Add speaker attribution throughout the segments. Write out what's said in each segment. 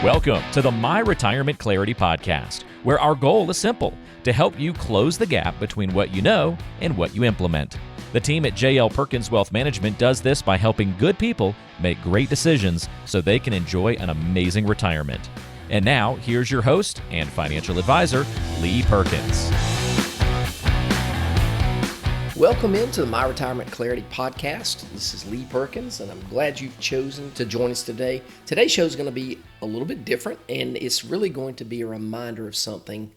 Speaker 1: Welcome to the My Retirement Clarity Podcast, where our goal is simple: to help you close the gap between what you know and what you implement. The team at JL Perkins Wealth Management does this by helping good people make great decisions so they can enjoy an amazing retirement. And now, here's your host and financial advisor, Lee Perkins.
Speaker 2: Welcome into the My Retirement Clarity Podcast. This is Lee Perkins, and I'm glad you've chosen to join us today. Today's show is going to be a little bit different, and it's really going to be a reminder of something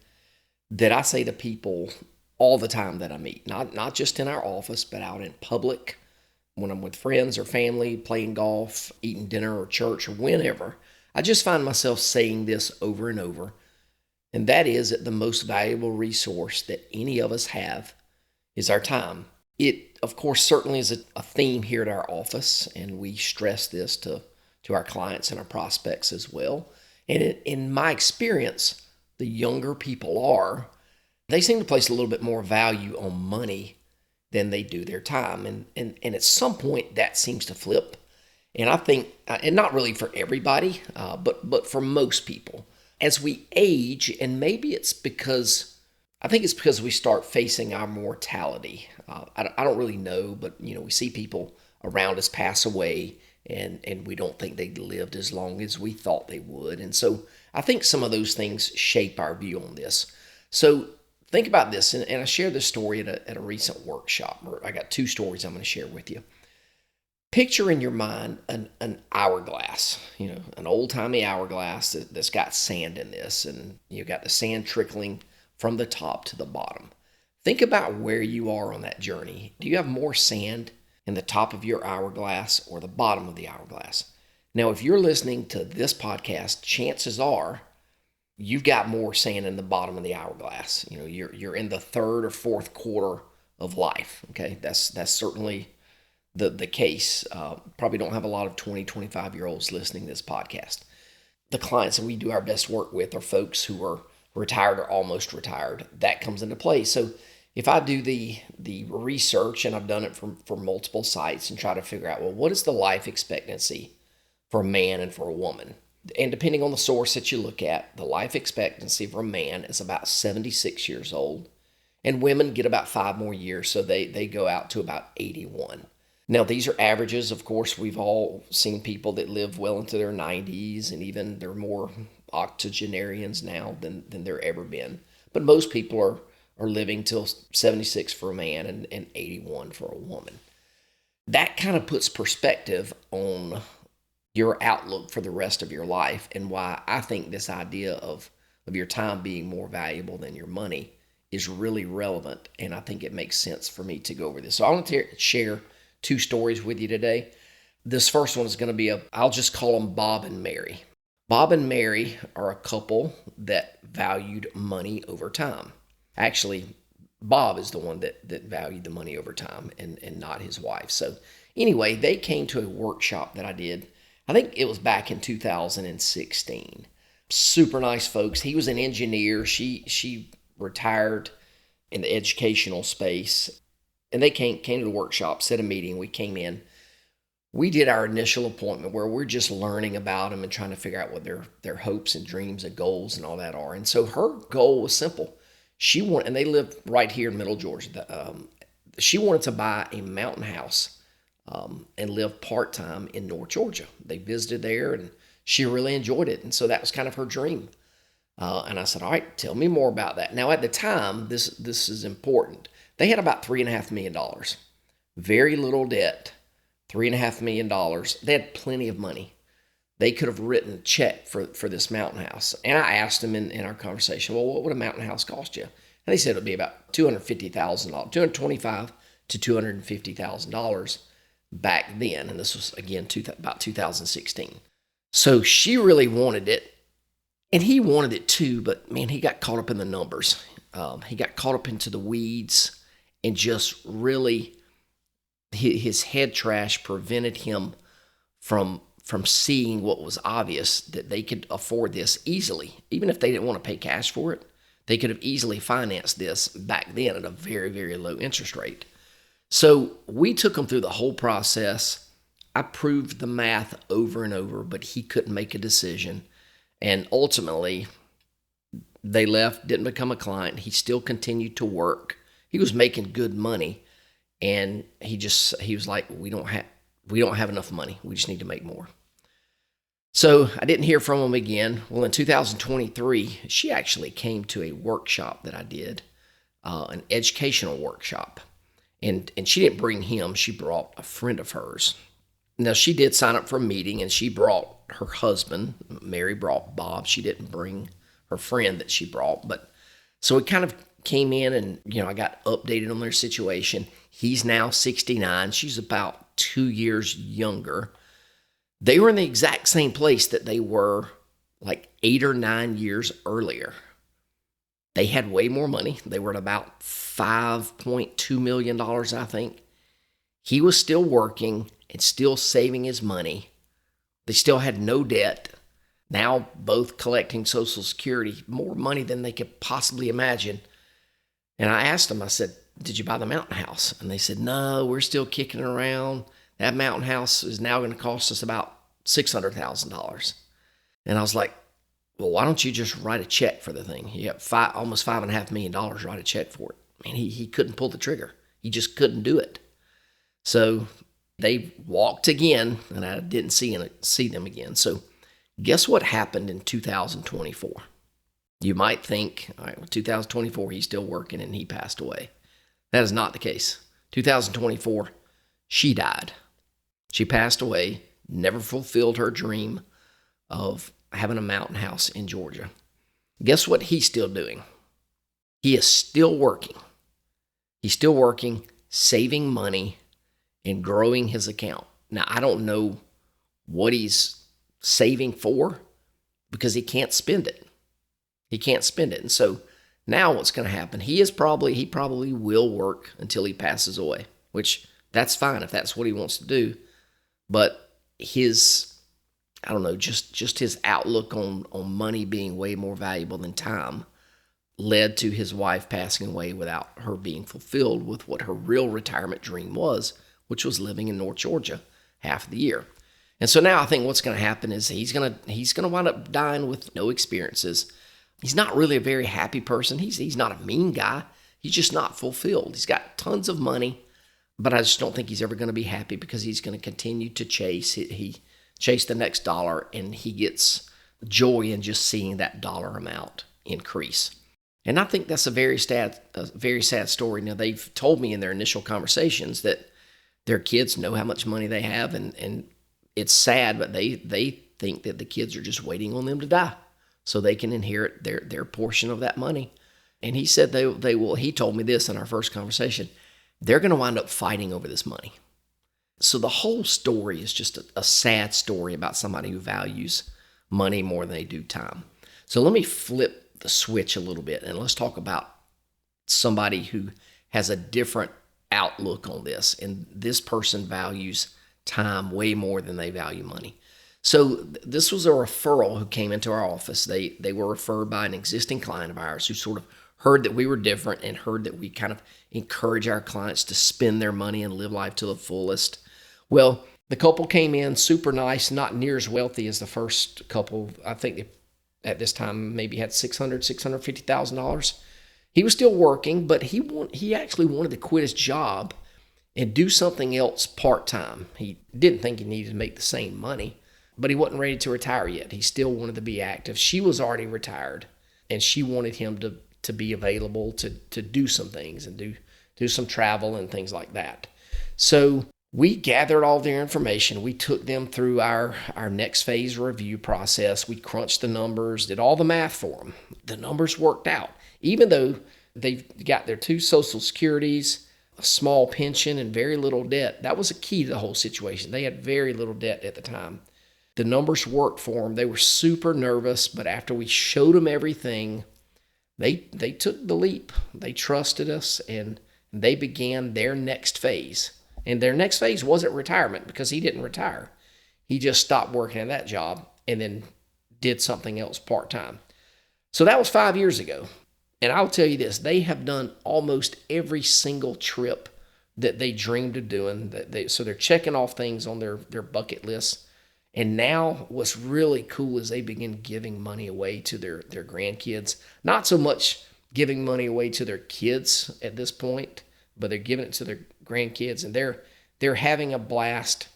Speaker 2: that I say to people all the time that I meet, not just in our office, but out in public, when I'm with friends or family, playing golf, eating dinner or church or whenever. I just find myself saying this over and over, and that is that the most valuable resource that any of us have is our time. It, of course, certainly is a theme here at our office, and we stress this to our clients and our prospects as well. And in my experience, the younger people are, they seem to place a little bit more value on money than they do their time. And at some point, that seems to flip. And I think, and not really for everybody, but for most people, as we age, and maybe it's because we start facing our mortality. I don't really know, but we see people around us pass away, and we don't think they lived as long as we thought they would. And so I think some of those things shape our view on this. So think about this, and I shared this story at a recent workshop. I got two stories I'm going to share with you. Picture in your mind an hourglass, an old-timey hourglass that's got sand in this, and you've got the sand trickling from the top to the bottom. Think about where you are on that journey. Do you have more sand in the top of your hourglass or the bottom of the hourglass? Now, if you're listening to this podcast, chances are you've got more sand in the bottom of the hourglass. You're in the third or fourth quarter of life. Okay, that's certainly the case. Probably don't have a lot of 20, 25-year-olds listening to this podcast. The clients that we do our best work with are folks who are retired or almost retired. That comes into play. So if I do the research, and I've done it for multiple sites, and try to figure out, well, what is the life expectancy for a man and for a woman? And depending on the source that you look at, the life expectancy for a man is about 76 years old, and women get about 5 more years, so they go out to about 81. Now, these are averages. Of course, we've all seen people that live well into their 90s, and even they're more octogenarians now than there ever been. But most people are living till 76 for a man and 81 for a woman. That kind of puts perspective on your outlook for the rest of your life, and why I think this idea of your time being more valuable than your money is really relevant, and I think it makes sense for me to go over this. So I want to share two stories with you today. This first one is going to be I'll just call them Bob and Mary. Bob and Mary are a couple that valued money over time. Actually, Bob is the one that valued the money over time, and not his wife. So anyway, they came to a workshop that I did. I think it was back in 2016. Super nice folks. He was an engineer. She retired in the educational space. And they came to the workshop, set a meeting. We came in. We did our initial appointment where we're just learning about them and trying to figure out what their hopes and dreams and goals and all that are. And so her goal was simple. And they live right here in Middle Georgia. She wanted to buy a mountain house and live part-time in North Georgia. They visited there, and she really enjoyed it. And so that was kind of her dream. And I said, all right, tell me more about that. Now, at the time, this is important. They had about $3.5 million. Very little debt. $3.5 million. They had plenty of money. They could have written a check for this mountain house. And I asked them in our conversation, well, what would a mountain house cost you? And they said it would be about $250,000, $225,000 to $250,000 back then. And this was, again, about 2016. So she really wanted it. And he wanted it too, but man, he got caught up in the numbers. He got caught up into the weeds, and just really his head trash prevented him from seeing what was obvious, that they could afford this easily. Even if they didn't want to pay cash for it, they could have easily financed this back then at a very, very low interest rate. So we took him through the whole process. I proved the math over and over, but he couldn't make a decision. And ultimately, they left, didn't become a client. He still continued to work. He was making good money, and he was like, we don't have enough money. We just need to make more. So I didn't hear from him again. Well, in 2023, she actually came to a workshop that I did, an educational workshop. And she didn't bring him. She brought a friend of hers. Now, she did sign up for a meeting, and she brought her husband. Mary brought Bob. She didn't bring her friend that she brought. But so we kind of came in, and, I got updated on their situation. He's now 69. She's about 2 years younger. They were in the exact same place that they were like 8 or 9 years earlier. They had way more money. They were at about $5.2 million, I think. He was still working and still saving his money. They still had no debt. Now both collecting Social Security, more money than they could possibly imagine. And I asked them, I said, did you buy the mountain house? And they said, no, we're still kicking it around. That mountain house is now going to cost us about $600,000. And I was like, well, why don't you just write a check for the thing? You got almost $5.5 million, write a check for it. Man, he couldn't pull the trigger. He just couldn't do it. So they walked again, and I didn't see them again. So guess what happened in 2024? You might think, all right, well, 2024, he's still working and he passed away. That is not the case. 2024, she died. She passed away, never fulfilled her dream of having a mountain house in Georgia. Guess what he's still doing? He is still working. He's still working, saving money, and growing his account. Now, I don't know what he's saving for because he can't spend it. He can't spend it. And so now what's going to happen? He probably will work until he passes away, which that's fine if that's what he wants to do. But his, I don't know, just his outlook on money being way more valuable than time led to his wife passing away without her being fulfilled with what her real retirement dream was, which was living in North Georgia half of the year. And so now I think what's going to happen is he's going to wind up dying with no experiences. He's not really a very happy person. He's not a mean guy. He's just not fulfilled. He's got tons of money, but I just don't think he's ever going to be happy because he's going to continue to chase. He chase the next dollar, and he gets joy in just seeing that dollar amount increase. And I think that's a very sad story. Now, they've told me in their initial conversations that their kids know how much money they have, and it's sad, but they think that the kids are just waiting on them to die so they can inherit their portion of that money. And he said they will. He told me this in our first conversation. They're going to wind up fighting over this money. So the whole story is just a sad story about somebody who values money more than they do time. So let me flip the switch a little bit, and let's talk about somebody who has a different outlook on this. And this person values time way more than they value money. So this was a referral who came into our office. They were referred by an existing client of ours who sort of heard that we were different and heard that we kind of encourage our clients to spend their money and live life to the fullest. Well, the couple came in super nice, not near as wealthy as the first couple. I think they, at this time, maybe had $650,000. He was still working, but he actually wanted to quit his job and do something else part-time. He didn't think he needed to make the same money, but he wasn't ready to retire yet. He still wanted to be active. She was already retired, and she wanted him to be available to do some things and do some travel and things like that. So we gathered all their information. We took them through our next phase review process. We crunched the numbers, did all the math for them. The numbers worked out. Even though they've got their 2 Social Securities, a small pension, and very little debt, that was a key to the whole situation. They had very little debt at the time. The numbers worked for them. They were super nervous, but after we showed them everything, they took the leap. They trusted us, and they began their next phase. And their next phase wasn't retirement because he didn't retire. He just stopped working at that job and then did something else part-time. So that was 5 years ago. And I'll tell you this, they have done almost every single trip that they dreamed of doing. So they're checking off things on their bucket list. And now what's really cool is they begin giving money away to their grandkids. Not so much giving money away to their kids at this point, but they're giving it to their grandkids, and they're having a blast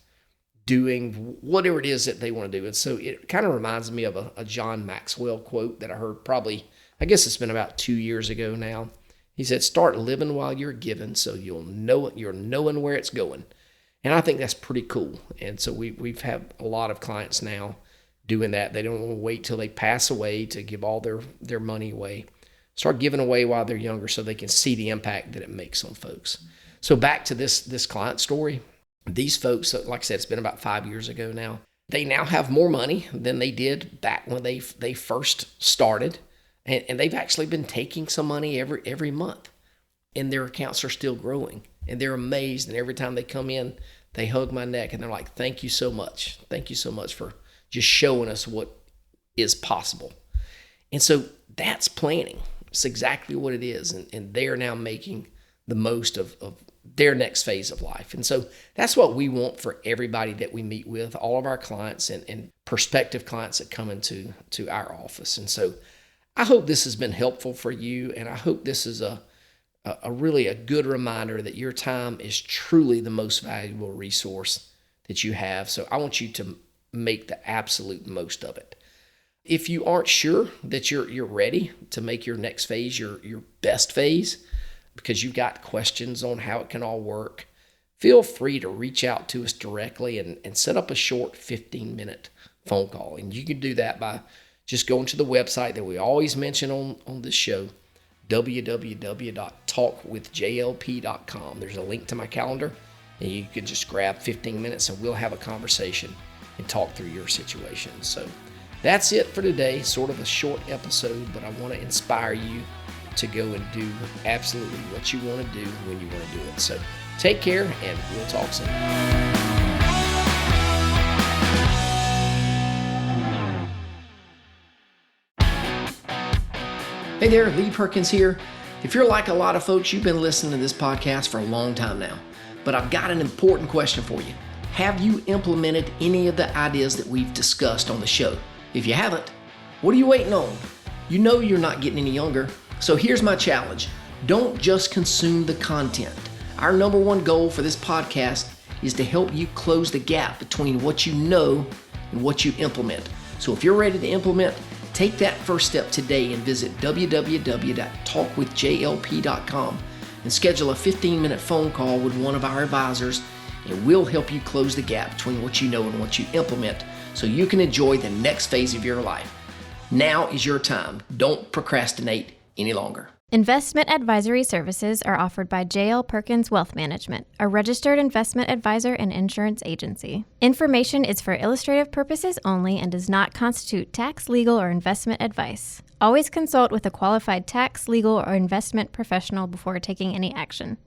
Speaker 2: doing whatever it is that they want to do. And so it kind of reminds me of a John Maxwell quote that I heard probably, I guess it's been about 2 years ago now. He said, "Start living while you're giving, so you're knowing where it's going." And I think that's pretty cool. And so we've had a lot of clients now doing that. They don't want to wait till they pass away to give all their money away. Start giving away while they're younger so they can see the impact that it makes on folks. So back to this client story. These folks, like I said, it's been about 5 years ago now. They now have more money than they did back when they first started. And they've actually been taking some money every month. And their accounts are still growing. And they're amazed. And every time they come in, they hug my neck and they're like, "Thank you so much. Thank you so much for just showing us what is possible." And so that's planning. It's exactly what it is. And they're now making the most of their next phase of life. And so that's what we want for everybody that we meet with, all of our clients and prospective clients that come into our office. And so I hope this has been helpful for you. And I hope this is a really a good reminder that your time is truly the most valuable resource that you have. So I want you to make the absolute most of it. If you aren't sure that you're ready to make your next phase your best phase, because you've got questions on how it can all work, feel free to reach out to us directly and set up a short 15-minute phone call. And you can do that by just going to the website that we always mention on this show, www.talkwithjlp.com. There's a link to my calendar, and you can just grab 15 minutes and we'll have a conversation and talk through your situation. So that's it for today. Sort of a short episode, but I want to inspire you to go and do absolutely what you want to do when you want to do it. So take care, and we'll talk soon. Hey there, Lee Perkins here. If you're like a lot of folks, you've been listening to this podcast for a long time now, but I've got an important question for you. Have you implemented any of the ideas that we've discussed on the show? If you haven't, what are you waiting on? You know you're not getting any younger. So here's my challenge. Don't just consume the content. Our number one goal for this podcast is to help you close the gap between what you know and what you implement. So if you're ready to implement, take that first step today and visit www.talkwithjlp.com and schedule a 15-minute phone call with one of our advisors, and we'll help you close the gap between what you know and what you implement so you can enjoy the next phase of your life. Now is your time. Don't procrastinate any longer.
Speaker 3: Investment advisory services are offered by J.L. Perkins Wealth Management, a registered investment advisor and insurance agency. Information is for illustrative purposes only and does not constitute tax, legal, or investment advice. Always consult with a qualified tax, legal, or investment professional before taking any action.